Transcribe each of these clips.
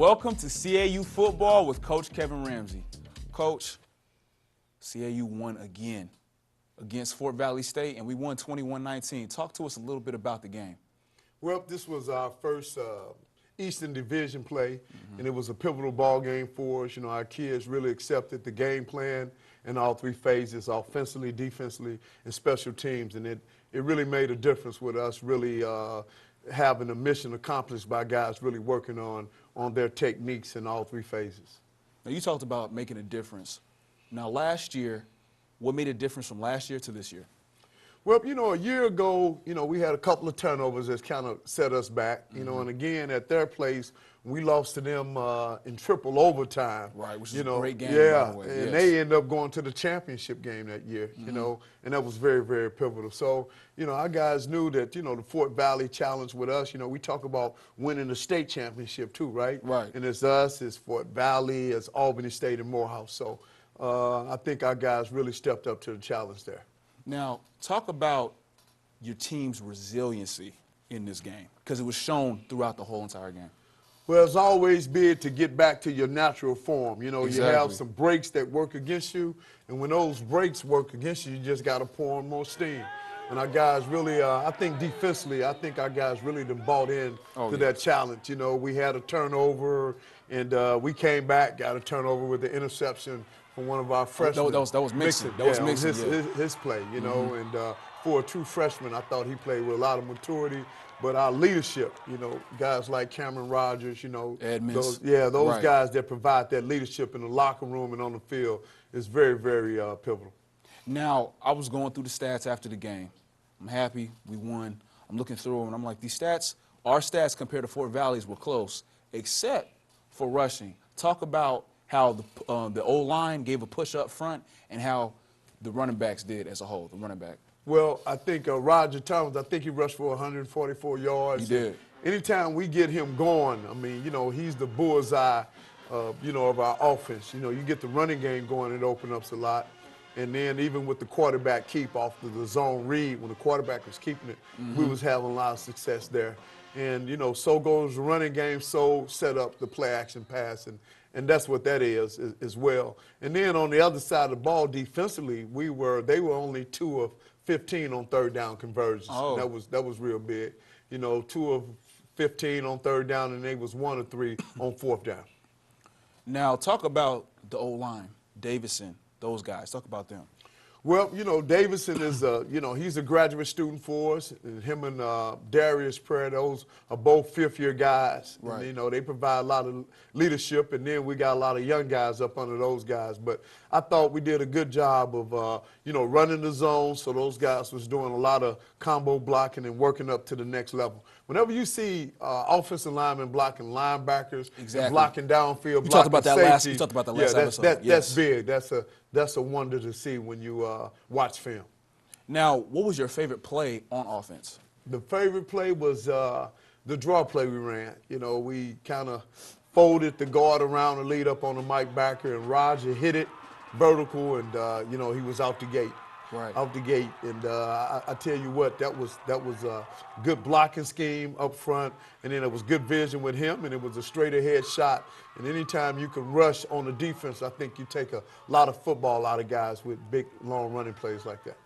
Welcome to CAU football with Coach Kevin Ramsey. Coach, CAU won again against Fort Valley State, and we won 21-19. Talk to us a little bit about the game. Well, this was our first Eastern Division play, and it was a pivotal ball game for us. You know, our kids really accepted the game plan in all three phases, offensively, defensively, and special teams, and it really made a difference with us really having a mission accomplished by guys really working on their techniques in all three phases. Now, you talked about making a difference. Now, last year, what made a difference from last year to this year? Well, you know, a year ago, you know, we had a couple of turnovers that kind of set us back, you know, and again, at their place, we lost to them in triple overtime. Right, which is a great game, yeah, by the way. And yes. they ended up going to the championship game that year, you know, and that was very, very pivotal. So, you know, our guys knew that, you know, the Fort Valley challenge with us, you know, we talk about winning the state championship too, right? Right. And it's us, it's Fort Valley, it's Albany State and Morehouse. So I think our guys really stepped up to the challenge there. Now, talk about your team's resiliency in this game, because it was shown throughout the whole entire game. Well, it's always big to get back to your natural form. You know, Exactly. You have some breaks that work against you, and when those breaks work against you, you just got to pour on more steam. And our guys really, I think defensively, I think our guys really done bought in to that challenge. You know, we had a turnover, and we came back, got a turnover with the interception from one of our freshmen. That was Mixon. That was Mixon, his play, you know, and for a true freshman, I thought he played with a lot of maturity. But our leadership, you know, guys like Cameron Rogers, you know, those right. guys that provide that leadership in the locker room and on the field is very, very pivotal. Now, I was going through the stats after the game. I'm happy we won. I'm looking through them, and I'm like, these stats, our stats compared to Fort Valley's were close, except for rushing. Talk about how the O-line gave a push up front and how the running backs did as a whole, the running back. Well, I think Roger Thomas, I think he rushed for 144 yards. He did. Anytime we get him going, I mean, you know, he's the bullseye, you know, of our offense. You know, you get the running game going, it opens up a lot. And then even with the quarterback keep off the zone read, when the quarterback was keeping it, we was having a lot of success there. And, you know, so goes the running game, so set up the play action pass, and that's what that is as well. And then on the other side of the ball, defensively, they were only 2 of 15 on third down conversions. Oh. And that was real big. You know, 2 of 15 on third down, and they was 1 of 3 on fourth down. Now, talk about the O-line, Davison, those guys. Talk about them. Well, you know, Davison is you know, he's a graduate student for us. And him and Darius Prayer, those are both fifth-year guys. Right. And, you know, they provide a lot of leadership, and then we got a lot of young guys up under those guys. But I thought we did a good job of, you know, running the zone, so those guys was doing a lot of combo blocking and working up to the next level. Whenever you see offensive linemen blocking linebackers, and blocking downfield, you talked about that safety, you talked about that last episode. That's big. That's a wonder to see when you watch film. Now, what was your favorite play on offense? The favorite play was the draw play we ran. You know, we kind of folded the guard around the lead up on the Mike Backer, and Roger hit it vertical, and you know, he was out the gate. Right. Out the gate, and I tell you what, that was a good blocking scheme up front, and then it was good vision with him, and it was a straight ahead shot. And anytime you can rush on the defense, I think you take a lot of football out of guys with big, long running plays like that.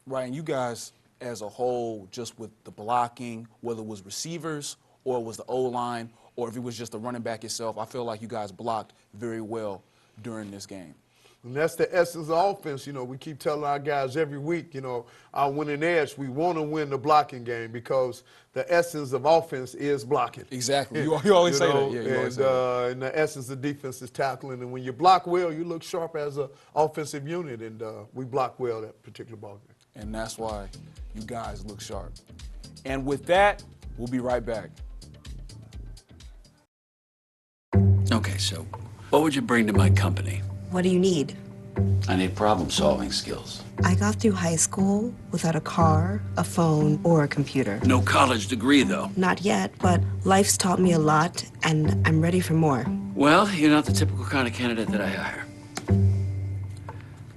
Right, and you guys as a whole, just with the blocking, whether it was receivers or it was the O-line or if it was just the running back itself, I feel like you guys blocked very well during this game. And that's the essence of offense. You know, we keep telling our guys every week, you know, our winning edge, we want to win the blocking game because the essence of offense is blocking. Exactly. You always say that. Yeah, you always say that. And the essence of defense is tackling. And when you block well, you look sharp as an offensive unit. And we block well that particular ball game. And that's why you guys look sharp. And with that, we'll be right back. Okay, so what would you bring to my company? What do you need? I need problem-solving skills. I got through high school without a car, a phone, or a computer. No college degree, though. Not yet, but life's taught me a lot, and I'm ready for more. Well, you're not the typical kind of candidate that I hire.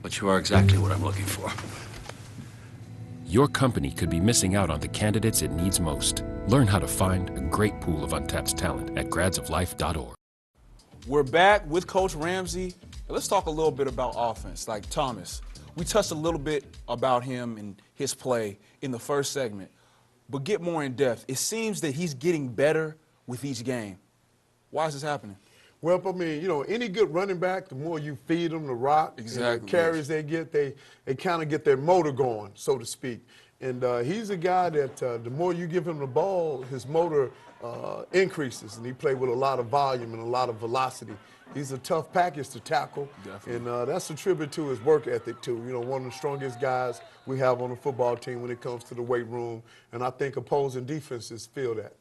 But you are exactly what I'm looking for. Your company could be missing out on the candidates it needs most. Learn how to find a great pool of untapped talent at gradsoflife.org. We're back with Coach Ramsey. Let's talk a little bit about offense. Like Thomas, we touched a little bit about him and his play in the first segment, but get more in depth. It seems that he's getting better with each game. Why is this happening? Well, I mean, you know, any good running back, the more you feed them the rock, exactly, and the carries they get, they kind of get their motor going, so to speak. And he's a guy that the more you give him the ball, his motor increases, and he played with a lot of volume and a lot of velocity. He's a tough package to tackle, Definitely. and that's a tribute to his work ethic, too. You know, one of the strongest guys we have on the football team when it comes to the weight room, and I think opposing defenses feel that.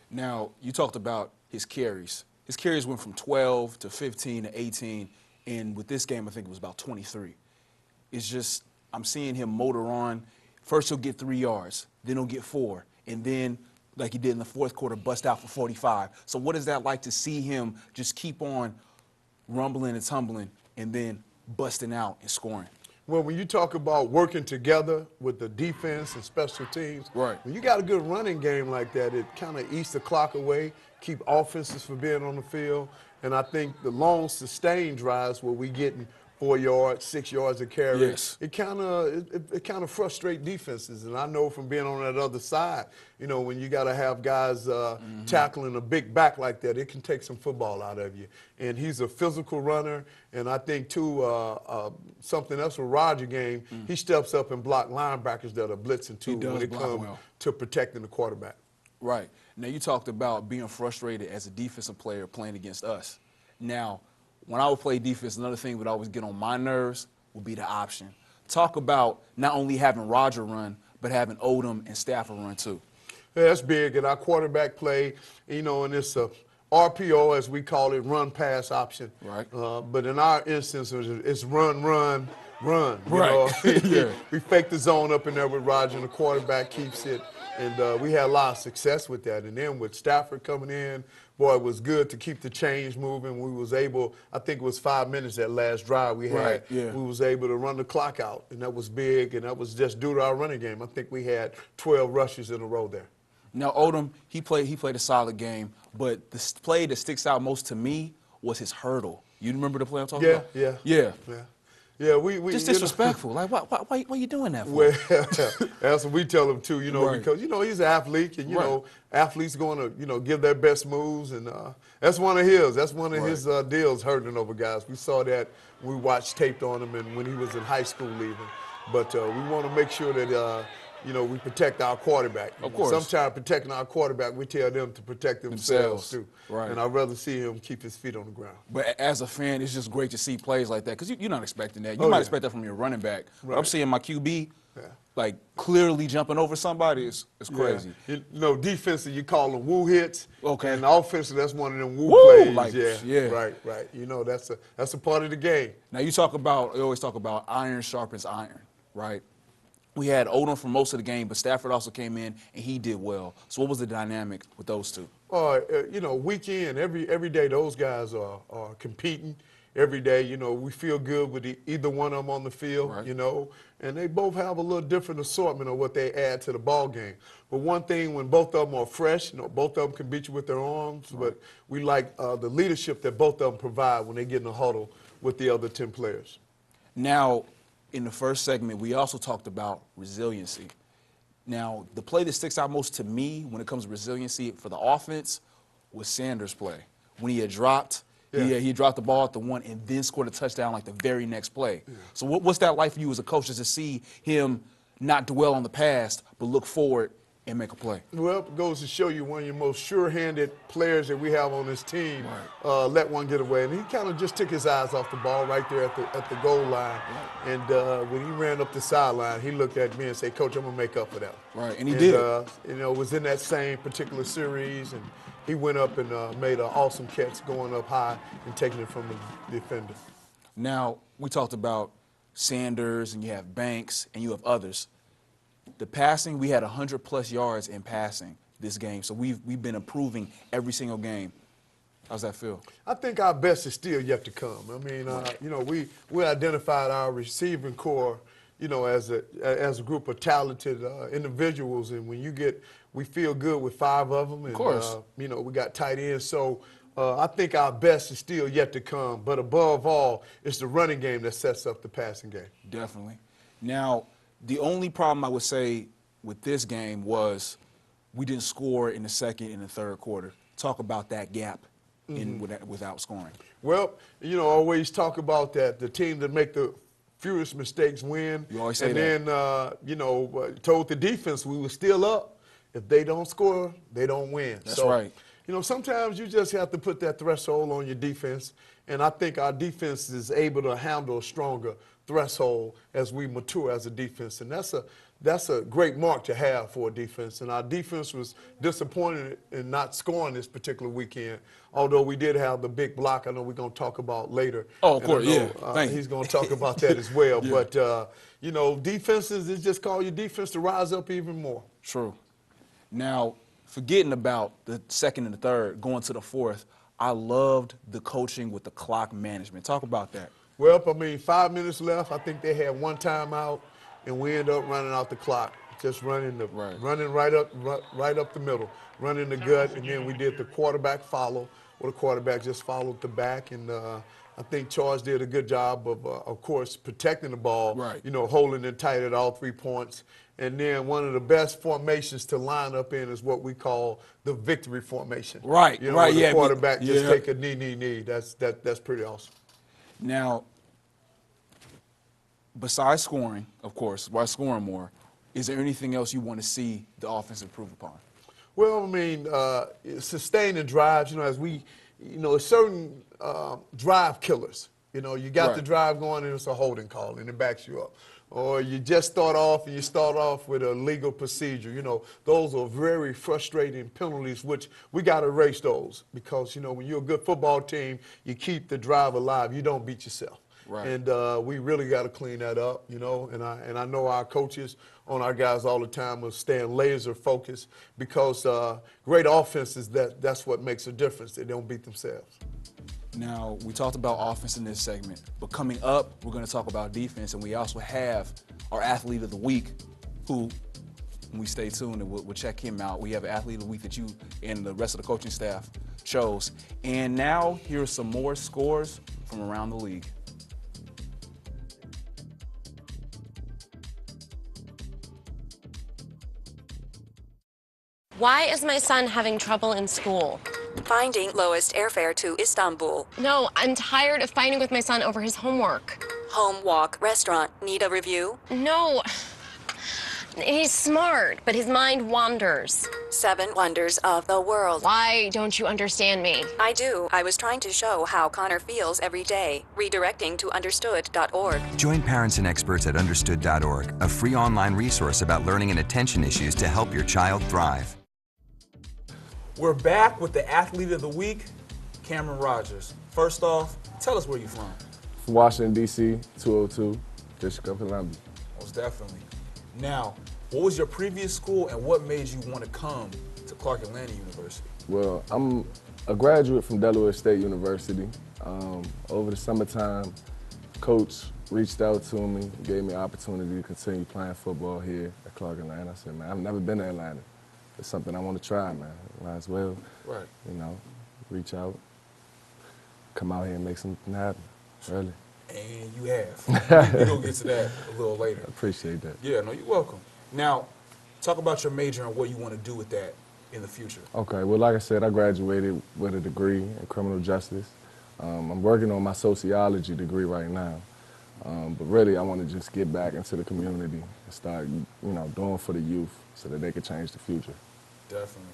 Now, you talked about his carries. His carries went from 12 to 15 to 18, and with this game, I think it was about 23. It's just, I'm seeing him motor on. First, he'll get 3 yards, then he'll get 4, and then, like he did in the fourth quarter, bust out for 45. So what is that like to see him just keep on rumbling and tumbling and then busting out and scoring? Well, when you talk about working together with the defense and special teams, right, when you got a good running game like that, it kind of eats the clock away, keep offenses from being on the field. And I think the long, sustained drives where we getting 4 yards, 6 yards of carry, yes, it kind of frustrates defenses. And I know from being on that other side, you know, when you got to have guys tackling a big back like that, it can take some football out of you. And he's a physical runner. And I think, too, something else with Roger game, he steps up and block linebackers that are blitzing, too, when it comes to protecting the quarterback. Right. Now, you talked about being frustrated as a defensive player playing against us. Now, when I would play defense, another thing that would always get on my nerves would be the option. Talk about not only having Roger run, but having Odom and Stafford run too. Yeah, that's big. And our quarterback play, you know, and it's a RPO, as we call it, run-pass option. Right. But in our instance, it's run, run, run. You right. know? Yeah. We fake the zone up in there with Roger, and the quarterback keeps it. And we had a lot of success with that. And then with Stafford coming in, boy, it was good to keep the chains moving. We was able, I think it was 5 minutes that last drive we had. Right, yeah. We was able to run the clock out, and that was big, and that was just due to our running game. I think we had 12 rushes in a row there. Now, Odom, he played a solid game, but the play that sticks out most to me was his hurdle. You remember the play I'm talking about? Yeah. Yeah, we just disrespectful. Like, why are you doing that for? Well, that's what we tell him too, you know, right. because, you know, he's an athlete, and, you right. know, athletes going to, you know, give their best moves, and that's one of his. That's one of right. his deals, hurting over guys. We saw that when we watched tape on him and when he was in high school leaving. But we want to make sure that, you know, we protect our quarterback. Of course. Sometimes protecting our quarterback, we tell them to protect themselves too. Right. And I'd rather see him keep his feet on the ground. But as a fan, it's just great to see plays like that because you're not expecting that. You might expect that from your running back. Right. But I'm seeing my QB, like, clearly jumping over somebody. It's crazy. Yeah. You know, defensive, you call them woo hits. Okay. And offensive, that's one of them woo plays. Like, yeah. Right. You know, that's a part of the game. Now, you always talk about iron sharpens iron, right? We had Odom for most of the game, but Stafford also came in, and he did well. So what was the dynamic with those two? You know, week in, every day those guys are competing. Every day, you know, we feel good with either one of them on the field, right. you know, and they both have a little different assortment of what they add to the ball game. But one thing, when both of them are fresh, you know, both of them can beat you with their arms, right. But we like the leadership that both of them provide when they get in a huddle with the other 10 players. Now, in the first segment, we also talked about resiliency. Now, the play that sticks out most to me when it comes to resiliency for the offense was Sanders' play. When he had dropped, he dropped the ball at the one and then scored a touchdown like the very next play. Yeah. So what's that like for you as a coach, just to see him not dwell on the past but look forward and make a play? Well, it goes to show you one of your most sure-handed players that we have on this team let one get away. And he kind of just took his eyes off the ball right there at the goal line. Right. And when he ran up the sideline, he looked at me and said, "Coach, I'm going to make up for that." Right, and he did. You know, it was in that same particular series, and he went up and made an awesome catch going up high and taking it from the defender. Now, we talked about Sanders, and you have Banks, and you have others. The passing, we had 100-plus yards in passing this game, so we've been improving every single game. How's that feel? I think our best is still yet to come. I mean, you know, we identified our receiving core, you know, as a group of talented individuals, and when we feel good with 5 of them, and of course. you know, we got tight ends, so I think our best is still yet to come. But above all, it's the running game that sets up the passing game. Definitely. Now, the only problem I would say with this game was we didn't score in the second and the third quarter. Talk about that gap without scoring. Well, you know, always talk about that. The team that make the fewest mistakes win. You always say and that. then, you know, told the defense we were still up. If they don't score, they don't win. That's right. You know, sometimes you just have to put that threshold on your defense, and I think our defense is able to handle a stronger threshold as we mature as a defense, and that's a great mark to have for a defense. And our defense was disappointed in not scoring this particular weekend, although we did have the big block I know we're going to talk about later. Oh, of course, yeah. Thank you. He's going to talk about that as well. Yeah. But, you know, defenses, it just call your defense to rise up even more. True. Now, forgetting about the second and the third, going to the fourth, I loved the coaching with the clock management. Talk about that. Well, I mean, 5 minutes left. I think they had one timeout, and we ended up running out the clock, just running right up the middle, running the gut, and then we did the quarterback follow, where the quarterback just followed the back, and I think Charles did a good job of course, protecting the ball, you know, holding it tight at all 3 points. And then one of the best formations to line up in is what we call the victory formation. Right, you know, right, where yeah. the quarterback just take a knee. That's pretty awesome. Now, besides scoring, of course, by scoring more, is there anything else you want to see the offense improve upon? Well, I mean, sustaining drives, you know, as we, you know, certain drive killers. You know, you got the drive going and it's a holding call and it backs you up. Or you just start off with a legal procedure. You know, those are very frustrating penalties, which we got to erase those because, you know, when you're a good football team, you keep the drive alive. You don't beat yourself. Right. And we really got to clean that up, you know. And I know our coaches on our guys all the time are staying laser focused because great offenses, that's what makes a difference. They don't beat themselves. Now, we talked about offense in this segment, but coming up, we're going to talk about defense, and we also have our athlete of the week, who, when we stay tuned, and we'll check him out. We have an athlete of the week that you and the rest of the coaching staff chose. And now, here are some more scores from around the league. Why is my son having trouble in school? Finding lowest airfare to Istanbul. No, I'm tired of fighting with my son over his homework. Home walk restaurant. Need a review? No. He's smart, but his mind wanders. 7 wonders of the world. Why don't you understand me? I do. I was trying to show how Connor feels every day. Redirecting to understood.org. Join parents and experts at understood.org, a free online resource about learning and attention issues to help your child thrive. We're back with the athlete of the week, Cameron Rogers. First off, tell us where you're from. From Washington, D.C., 202, District of Columbia. Most definitely. Now, what was your previous school and what made you want to come to Clark Atlanta University? Well, I'm a graduate from Delaware State University. Over the summertime, Coach reached out to me, gave me an opportunity to continue playing football here at Clark Atlanta. I said, man, I've never been to Atlanta. It's something I want to try, man. Might as well, you know, reach out, come out here and make something happen, really. And you have. We're going to get to that a little later. I appreciate that. Yeah, no, you're welcome. Now, talk about your major and what you want to do with that in the future. Okay, well, like I said, I graduated with a degree in criminal justice. I'm working on my sociology degree right now. But really, I want to just get back into the community and start, you know, doing for the youth so that they can change the future. Definitely.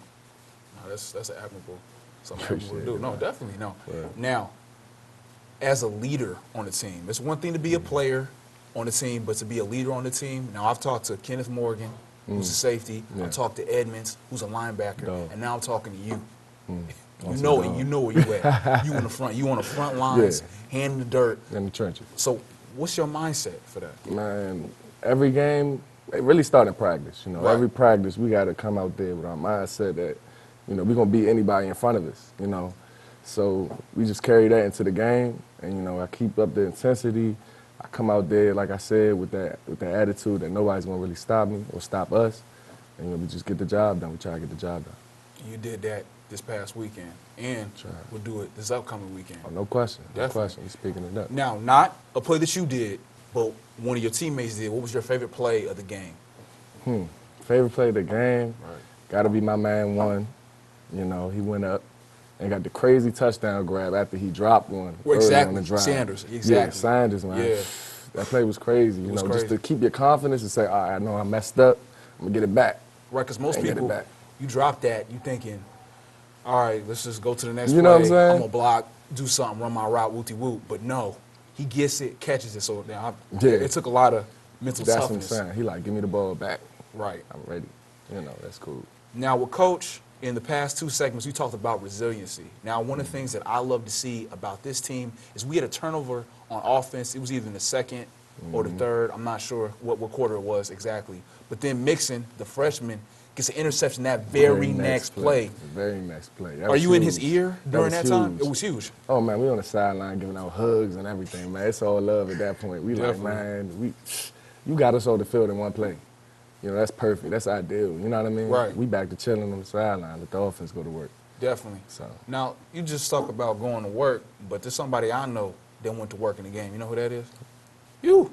No, that's admirable. Something admirable to do. No, definitely, no. Right. Now, as a leader on the team, it's one thing to be a player on the team, but to be a leader on the team. Now, I've talked to Kenneth Morgan, who's a safety. I've talked to Edmonds, who's a linebacker. And now I'm talking to you. You know it. You know where you at. You in the front. You on the front lines, hand in the dirt. In the trenches. So what's your mindset for that? Man, every game, it really started in practice. You know, every practice we got to come out there with our mindset that, you know, we're going to beat anybody in front of us, you know. So we just carry that into the game, and, you know, I keep up the intensity. I come out there, like I said, with that attitude that nobody's going to really stop me or stop us. And, you know, we just get the job done. We try to get the job done. You did that this past weekend, and we'll do it this upcoming weekend. Oh, no question. Definitely. No question. You're speaking it up. Now, not a play that you did, but one of your teammates did. What was your favorite play of the game? Favorite play of the game? Right. Got to be my man One. You know, he went up and got the crazy touchdown grab after he dropped one Well, early exactly. on the drive. Sanders, Yeah, exactly. Sanders, man. Yeah. That play was crazy. You was know, crazy. just to keep your confidence and say, all right, I know I messed up. I'm going to get it back. Right, because most And get it people, back. you drop that, you thinking, all right, let's just go to the next You play. know what I'm saying? I'm going to block, do something, run my route, wooty-woot. But no, he gets it, catches it. So now it took a lot of mental That's what I'm toughness. saying. He like, give me the ball back. Right. I'm ready. You know, that's cool. Now, with Coach, in the past 2 segments, we talked about resiliency. Now, one of the things that I love to see about this team is we had a turnover on offense. It was either in the second or the third. I'm not sure what quarter it was exactly. But then Mixon, the freshman, gets an interception that very next play. The very next play. That Are was you in huge. his ear during that was time? huge. It was huge. Oh, man, we on the sideline giving out hugs and everything, man. It's all love at that point. We like, man, you got us on the field in one play. You know, that's perfect. That's ideal. You know what I mean? Right. We back to chilling on the sideline. Let the offense go to work. Definitely. So. Now, you just talk about going to work, but there's somebody I know that went to work in the game. You know who that is? You.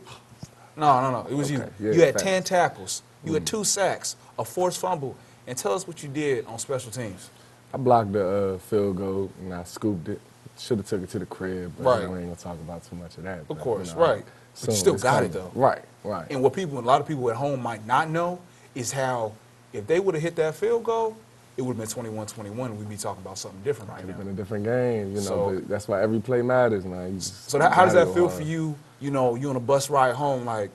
No. It was you. Yeah, You had facts. 10 tackles. You had 2 sacks, a forced fumble. And tell us what you did on special teams. I blocked the field goal and I scooped it. Should have took it to the crib, but you know, we ain't going to talk about too much of that. Of course, right. But you still got it, though. Right. And what a lot of people at home might not know is how if they would have hit that field goal, it would have been 21-21, and we'd be talking about something different right It now. would have been a different game, you know, So- but that's why every play matters, man. So how does that feel for you? You know, you on a bus ride home, like,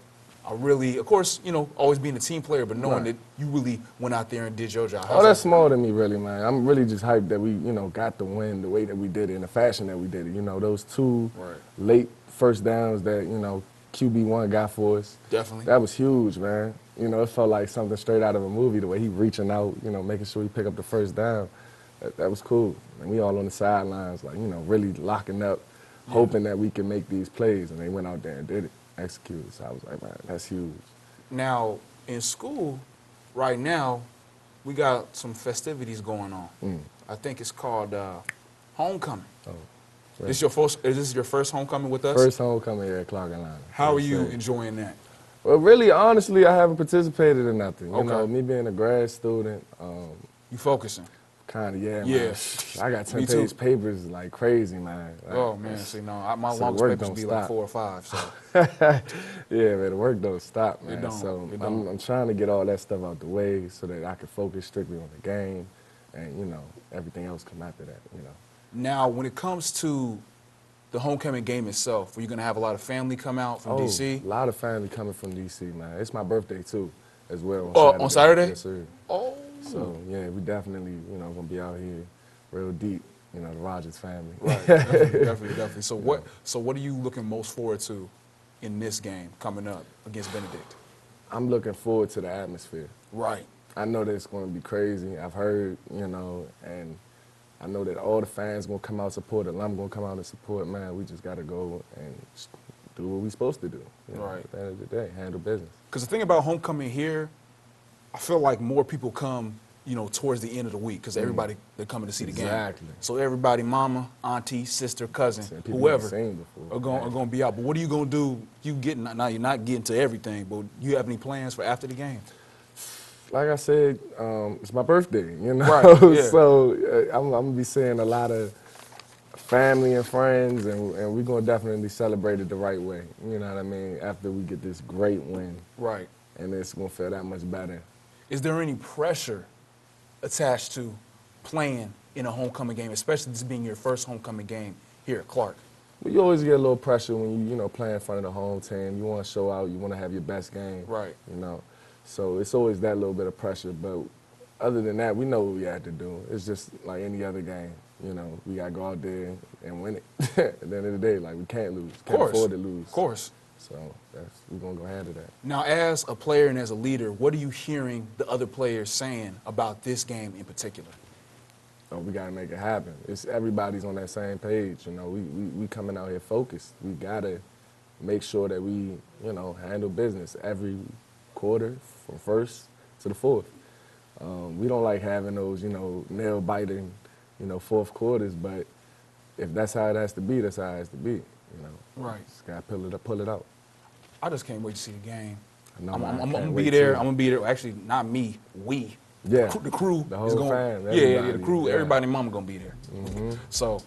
I really, of course, you know, always being a team player, but knowing that you really went out there and did your job. Oh, that's small to me, really, man. I'm really just hyped that we, you know, got the win the way that we did it, in the fashion that we did it. You know, those 2 late first downs that, you know, QB1 got for us. Definitely. That was huge, man. You know, it felt like something straight out of a movie, the way he reaching out, you know, making sure he pick up the first down. That was cool. And we all on the sidelines, like, you know, really locking up, hoping that we can make these plays. And they went out there and did it, executed. So I was like, man, that's huge. Now, in school, right now, we got some festivities going on. I think it's called homecoming. Oh, Is this your first homecoming with us? First homecoming here at Clark Atlanta. How are you enjoying that? Well, really, honestly, I haven't participated in nothing. You Okay. know, me being a grad student, You focusing? kind of, yeah, Yeah. man. I got Me too. 10-page papers like crazy, man. Like, Oh, man, see, no, my so the longest work papers don't be like stop. 4 or 5, so. Yeah, man, the work don't stop, man. don't. So It don't. I'm trying to get all that stuff out the way so that I can focus strictly on the game and, you know, everything else come after that, you know. Now, when it comes to the homecoming game itself, are you going to have a lot of family come out from D.C.? A lot of family coming from D.C., man. It's my birthday, too, as well. On Saturday? Yes, sir. Oh. So, yeah, we definitely, you know, going to be out here real deep, you know, the Rogers family. Right, definitely. So what are you looking most forward to in this game coming up against Benedict? I'm looking forward to the atmosphere. Right. I know that it's going to be crazy. I've heard, you know, and I know that all the fans going to come out support, the alum going to come out and support. Man, we just got to go and do what we're supposed to do. You know, Right. At the end of the day, handle business. Because the thing about homecoming here, I feel like more people come, you know, towards the end of the week because everybody, they're coming to see the game. Exactly. So everybody, mama, auntie, sister, cousin, Seen people whoever, never seen before. are going to be out. But what are you going to do? Now you're not getting to everything, but you have any plans for after the game? Like I said, it's my birthday, you know? Right, yeah. So I'm going to be seeing a lot of family and friends, and we're going to definitely celebrate it the right way. You know what I mean? After we get this great win. Right. And it's going to feel that much better. Is there any pressure attached to playing in a homecoming game, especially this being your first homecoming game here at Clark? Well, you always get a little pressure when you know, play in front of the home team. You want to show out. You want to have your best game. Right. You know, so it's always that little bit of pressure. But other than that, we know what we had to do. It's just like any other game. You know, we got to go out there and win it. At the end of the day, like, we can't lose. Can't afford to lose. Of course. So we're going to go handle that. Now, as a player and as a leader, what are you hearing the other players saying about this game in particular? Oh, we got to make it happen. Everybody's on that same page. You know, we coming out here focused. We got to make sure that we, you know, handle business every quarter from first to the fourth. We don't like having those, nail-biting, fourth quarters, but if that's how it has to be, that's how it has to be, Right. Just got to pull it out. I just can't wait to see the game. No, I'm man, I going can't to wait be there. to. I'm going to be there. Actually, not me. We. Yeah. The crew. The whole is going, fam, yeah, everybody, the crew, yeah. everybody and mama going to be there. So,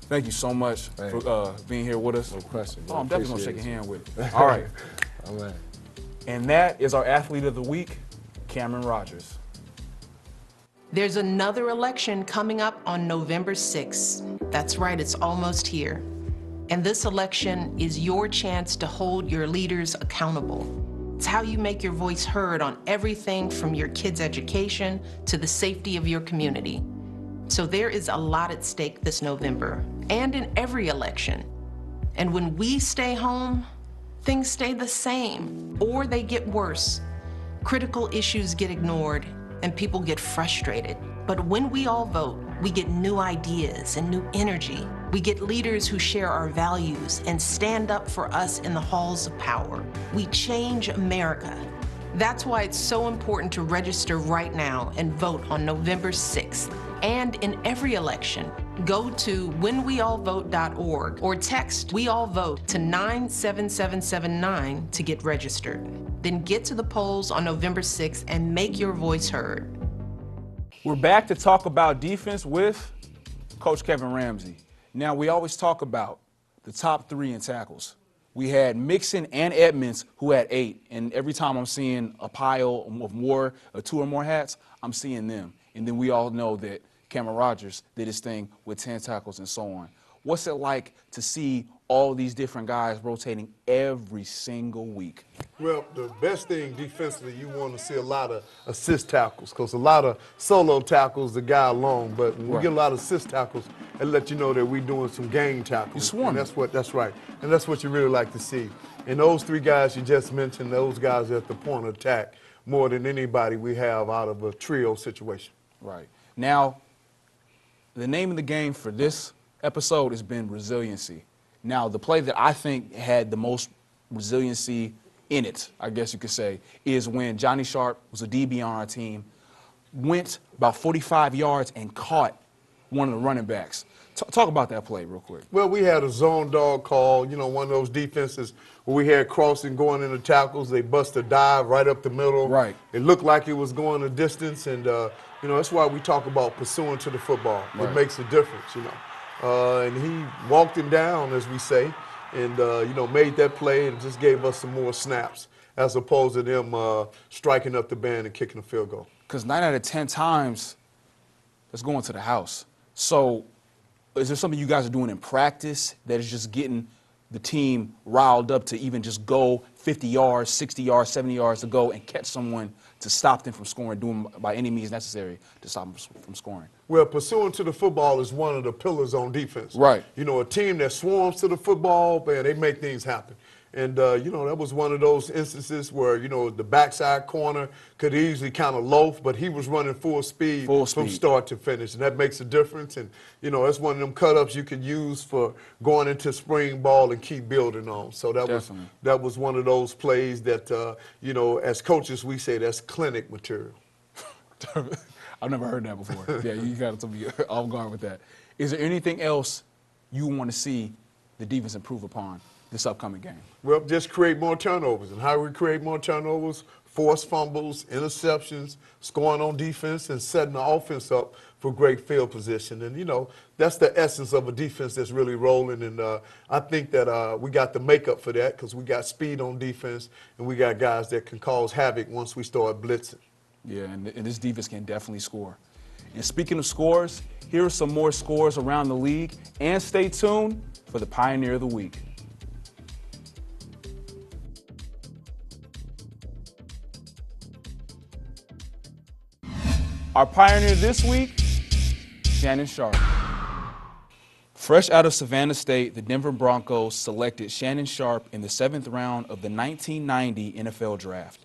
thank you so much Thank for being here with us. No question. Oh, I'm definitely going to shake a Appreciate hand with it. All right. All right. And that is our athlete of the week, Cameron Rogers. There's another election coming up on November 6th. That's right, it's almost here. And this election is your chance to hold your leaders accountable. It's how you make your voice heard on everything from your kids' education to the safety of your community. So there is a lot at stake this November, and in every election. And when we stay home, things stay the same, or they get worse. Critical issues get ignored, and people get frustrated. But when we all vote, we get new ideas and new energy. We get leaders who share our values and stand up for us in the halls of power. We change America. That's why it's so important to register right now and vote on November 6th. And in every election, go to whenweallvote.org or text We All Vote to 97779 to get registered. Then get to the polls on November 6th and make your voice heard. We're back to talk about defense with Coach Kevin Ramsey. Now, we always talk about the top three in tackles. We had Mixon and Edmonds who had 8, and every time I'm seeing a pile of more, 2 or more hats, I'm seeing them. And then we all know that Cameron Rogers did his thing with 10 tackles and so on. What's it like to see all these different guys rotating every single week? Well, the best thing defensively, you want to see a lot of assist tackles, because a lot of solo tackles, the guy alone. But when we get a lot of assist tackles, it let you know that we're doing some game tackles. You swarm. And that's right. And that's what you really like to see. And those 3 guys you just mentioned, those guys are at the point of attack more than anybody we have out of a trio situation. Right. Now, the name of the game for this episode has been resiliency. Now, the play that I think had the most resiliency in it, I guess you could say, is when Johnny Sharp was a DB on our team, went about 45 yards and caught one of the running backs. Talk about that play real quick. Well, we had a zone dog call, one of those defenses where we had crossing going into tackles. They bust a dive right up the middle. Right. It looked like it was going a distance, and, that's why we talk about pursuing to the football. Right. It makes a difference, and he walked him down, as we say, and, made that play and just gave us some more snaps as opposed to them striking up the band and kicking a field goal. Because 9 out of 10 times, that's going to the house. So is there something you guys are doing in practice that is just getting the team riled up to even just go 50 yards, 60 yards, 70 yards to go and catch someone to stop them from scoring, doing by any means necessary to stop them from scoring? Well, pursuing to the football is one of the pillars on defense. Right. A team that swarms to the football, man, they make things happen. And, that was one of those instances where, the backside corner could easily kind of loaf, but he was running full speed from start to finish, and that makes a difference. And, that's one of them cut-ups you could use for going into spring ball and keep building on. So that was one of those plays that, as coaches, we say that's clinic material. I've never heard that before. Yeah, you got to be off guard with that. Is there anything else you want to see the defense improve upon this upcoming game? Well, just create more turnovers. And how do we create more turnovers? Forced fumbles, interceptions, scoring on defense, and setting the offense up for great field position. And, that's the essence of a defense that's really rolling. And I think that we got the makeup for that because we got speed on defense, and we got guys that can cause havoc once we start blitzing. Yeah, and this defense can definitely score. And speaking of scores, here are some more scores around the league. And stay tuned for the Pioneer of the Week. Our Pioneer this week, Shannon Sharp. Fresh out of Savannah State, the Denver Broncos selected Shannon Sharp in the 7th round of the 1990 NFL Draft.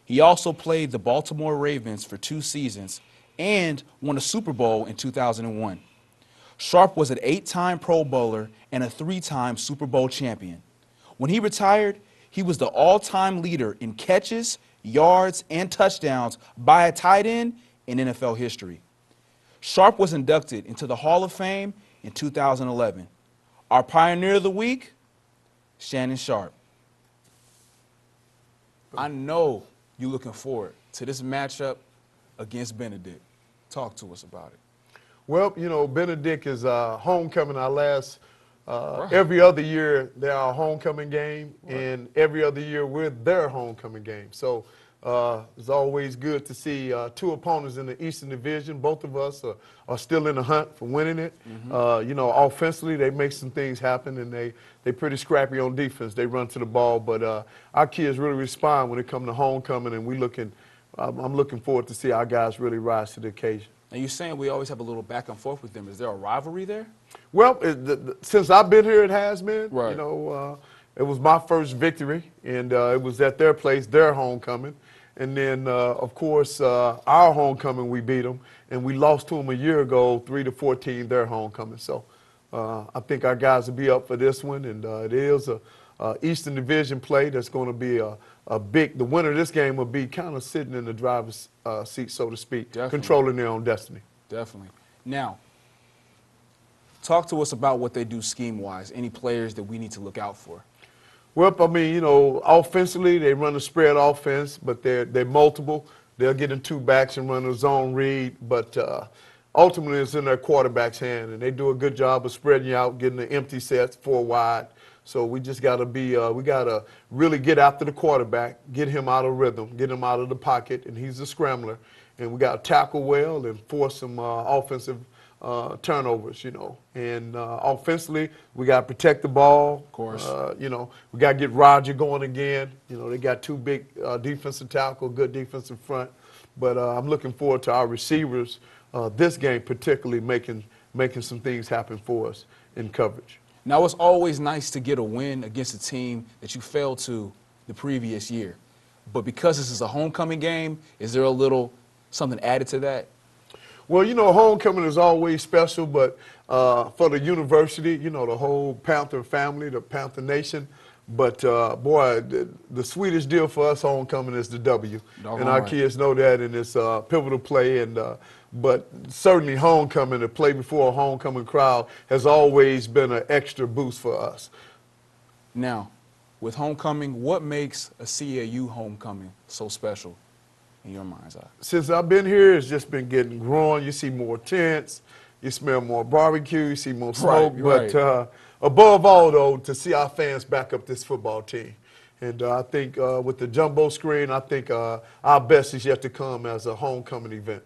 He also played the Baltimore Ravens for 2 seasons and won a Super Bowl in 2001. Sharp was an 8-time Pro Bowler and a 3-time Super Bowl champion. When he retired, he was the all-time leader in catches, yards, and touchdowns by a tight end in NFL history. Sharp was inducted into the Hall of Fame in 2011. Our Pioneer of the Week, Shannon Sharp. I know you're looking forward to this matchup against Benedict. Talk to us about it. Well, you know, Benedict is homecoming. Our last, every other year, they're our homecoming game, and every other year, we're their homecoming game. So it's always good to see two opponents in the Eastern Division. Both of us are still in the hunt for winning it. You know, offensively, they make some things happen, and they're pretty scrappy on defense. They run to the ball, but our kids really respond when it comes to homecoming, and I'm looking forward to see our guys really rise to the occasion. And you're saying we always have a little back and forth with them. Is there a rivalry there? Well, since I've been here, it has been. Right. You know, it was my first victory, and it was at their place, their homecoming. And then, of course, our homecoming, we beat them, and we lost to them a year ago, 3-14, their homecoming. So I think our guys will be up for this one, and it is a Eastern Division play that's going to be a big. The winner of this game will be kind of sitting in the driver's seat, so to speak, controlling their own destiny. Definitely. Now, talk to us about what they do scheme-wise. Any players that we need to look out for? Well, I mean, you know, offensively, they run a spread offense, but they're multiple. They'll get in two backs and run a zone read, but ultimately it's in their quarterback's hand, and they do a good job of spreading you out, getting the empty sets, 4 wide. So we just got to we got to really get after the quarterback, get him out of rhythm, get him out of the pocket, and he's a scrambler. And we got to tackle well and force some offensive turnovers, you know. And offensively, we got to protect the ball. Of course. You know, we got to get Roger going again. You know, they got 2 big defensive tackle, good defensive front. But I'm looking forward to our receivers, this game particularly, making some things happen for us in coverage. Now, it's always nice to get a win against a team that you failed to the previous year. But because this is a homecoming game, is there a little something added to that? Well, you know, homecoming is always special, but for the university, you know, the whole Panther family, the Panther Nation. But, boy, the sweetest deal for us homecoming is the W. And our kids know that in this pivotal play. And but certainly homecoming, the play before a homecoming crowd, has always been an extra boost for us. Now, with homecoming, what makes a CAU homecoming so special in your mind's eye? Since I've been here, it's just been getting growing. You see more tents, you smell more barbecue, you see more smoke. Right. But above all, though, to see our fans back up this football team. And I think with the jumbo screen, I think our best is yet to come as a homecoming event.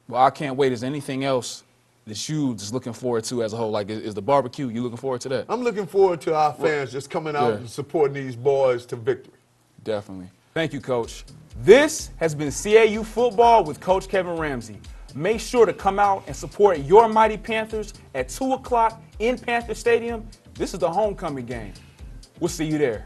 Well, I can't wait. Is there anything else that you just looking forward to as a whole? Like, is the barbecue, you looking forward to that? I'm looking forward to our fans just coming out and supporting these boys to victory. Definitely. Thank you, Coach. This has been CAU Football with Coach Kevin Ramsey. Make sure to come out and support your Mighty Panthers at 2 o'clock in Panther Stadium. This is the homecoming game. We'll see you there.